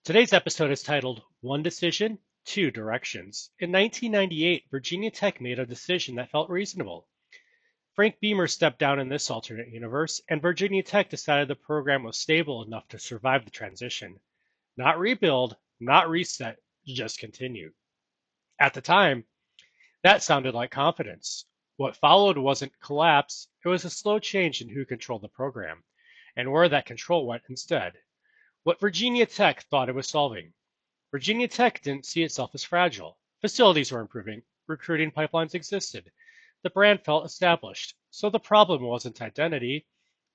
Today's episode is titled One Decision, Two Directions. In 1998, Virginia Tech made a decision that felt reasonable. Frank Beamer stepped down in this alternate universe, and Virginia Tech decided the program was stable enough to survive the transition. Not rebuild, not reset, just continue. At the time, that sounded like confidence. What followed wasn't collapse, it was a slow change in who controlled the program, and where that control went instead. What Virginia Tech thought it was solving. Virginia Tech didn't see itself as fragile. Facilities were improving, recruiting pipelines existed, the brand felt established. So the problem wasn't identity,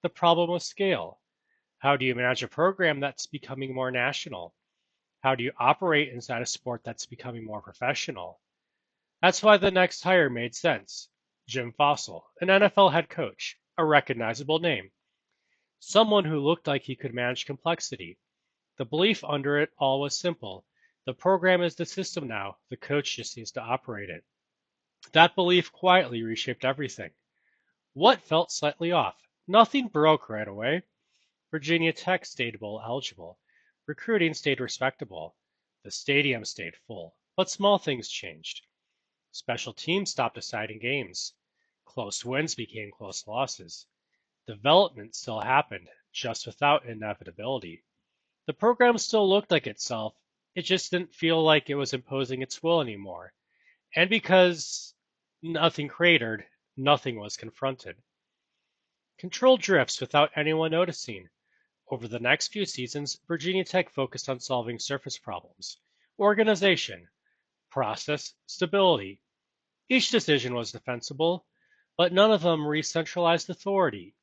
the problem was scale. How do you manage a program that's becoming more national? How do you operate inside a sport that's becoming more professional? That's why the next hire made sense. Jim Fossil, an NFL head coach, a recognizable name, someone who looked like he could manage complexity. The belief under it all was simple. The program is the system now, the coach just needs to operate it. That belief quietly reshaped everything. What felt slightly off? Nothing broke right away. Virginia Tech stayed bowl eligible. Recruiting stayed respectable. The stadium stayed full. But small things changed. Special teams stopped deciding games. Close wins became close losses. Development still happened, just without inevitability. The program still looked like itself, it just didn't feel like it was imposing its will anymore. And because nothing cratered, nothing was confronted. Control drifts without anyone noticing. Over the next few seasons, Virginia Tech focused on solving surface problems: organization, process, stability. Each decision was defensible, but none of them re-centralized authority.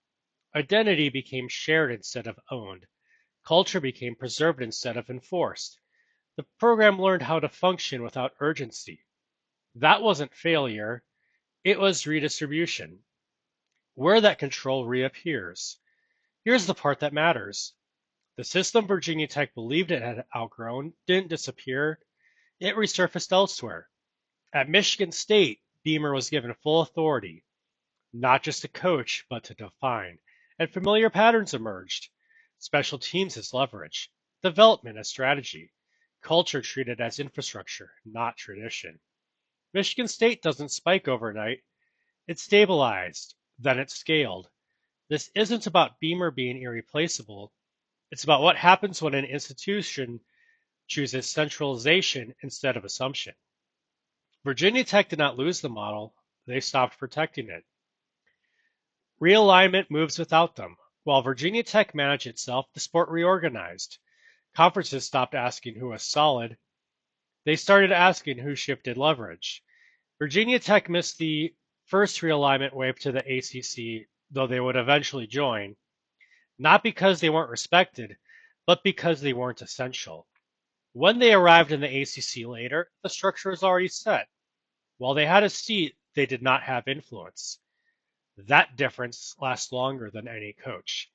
Identity became shared instead of owned. Culture became preserved instead of enforced. The program learned how to function without urgency. That wasn't failure, it was redistribution. Where that control reappears. Here's the part that matters. The system Virginia Tech believed it had outgrown didn't disappear, it resurfaced elsewhere. At Michigan State, Beamer was given full authority, not just to coach, but to define. And familiar patterns emerged. Special teams as leverage, development as strategy, culture treated as infrastructure, not tradition. Michigan State doesn't spike overnight. It stabilized, then it scaled. This isn't about Beamer being irreplaceable. It's about what happens when an institution chooses centralization instead of assumption. Virginia Tech did not lose the model, they stopped protecting it. Realignment moves without them. While Virginia Tech managed itself, the sport reorganized. Conferences stopped asking who was solid. They started asking who shifted leverage. Virginia Tech missed the first realignment wave to the ACC, though they would eventually join, not because they weren't respected, but because they weren't essential. When they arrived in the ACC later, the structure was already set. While they had a seat, they did not have influence. That difference lasts longer than any coach.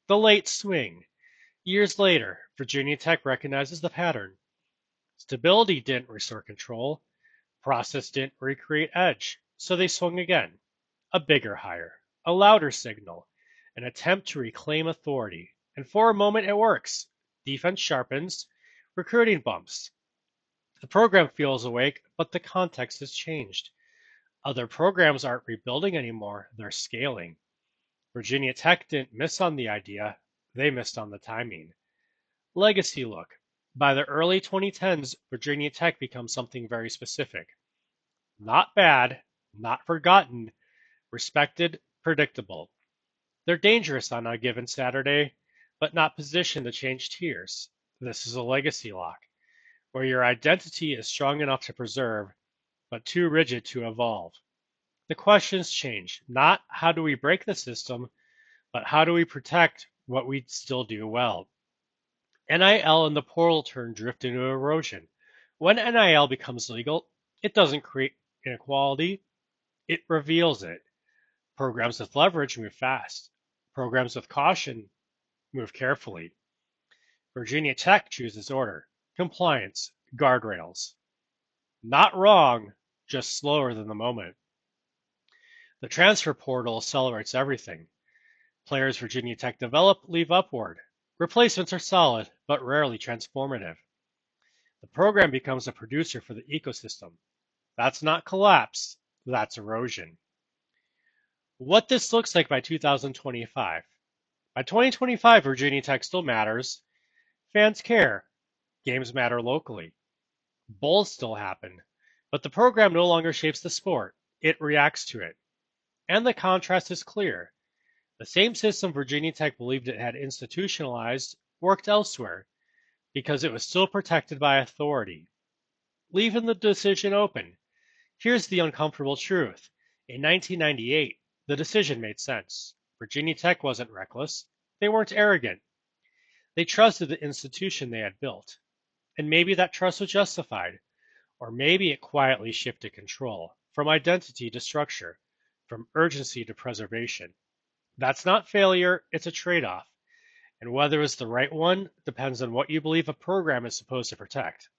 The late swing. Years later, Virginia Tech recognizes the pattern. Stability didn't restore control. Process didn't recreate edge. So they swung again. A bigger hire. A louder signal. An attempt to reclaim authority. And for a moment it works. Defense sharpens. Recruiting bumps. The program feels awake, but the context has changed. Other programs aren't rebuilding anymore, they're scaling. Virginia Tech didn't miss on the idea, they missed on the timing. Legacy look. By the early 2010s, Virginia Tech becomes something very specific. Not bad, not forgotten, respected, predictable. They're dangerous on a given Saturday, but not positioned to change tiers. This is a legacy lock, where your identity is strong enough to preserve, but too rigid to evolve. The questions change. Not how do we break the system, but how do we protect what we still do well? NIL and the portal turn drift into erosion. When NIL becomes legal, it doesn't create inequality, it reveals it. Programs with leverage move fast. Programs with caution move carefully. Virginia Tech chooses order, compliance, guardrails. Not wrong, just slower than the moment. The transfer portal accelerates everything. Players Virginia Tech develop leave upward. Replacements are solid, but rarely transformative. The program becomes a producer for the ecosystem. That's not collapse, that's erosion. What this looks like by 2025. By 2025, Virginia Tech still matters. Fans care. Games matter locally. Bowls still happen. But the program no longer shapes the sport. It reacts to it. And the contrast is clear. The same system Virginia Tech believed it had institutionalized worked elsewhere because it was still protected by authority. Leaving the decision open. Here's the uncomfortable truth. In 1998, the decision made sense. Virginia Tech wasn't reckless. They weren't arrogant. They trusted the institution they had built. And maybe that trust was justified. Or maybe it quietly shifted control from identity to structure, from urgency to preservation. That's not failure, it's a trade off. And whether it's the right one depends on what you believe a program is supposed to protect.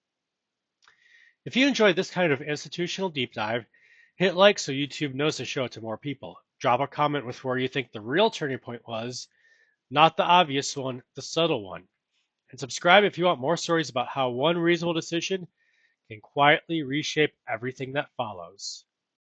If you enjoyed this kind of institutional deep dive, hit like so YouTube knows to show it to more people. Drop a comment with where you think the real turning point was, not the obvious one, the subtle one. And subscribe if you want more stories about how one reasonable decision can quietly reshape everything that follows.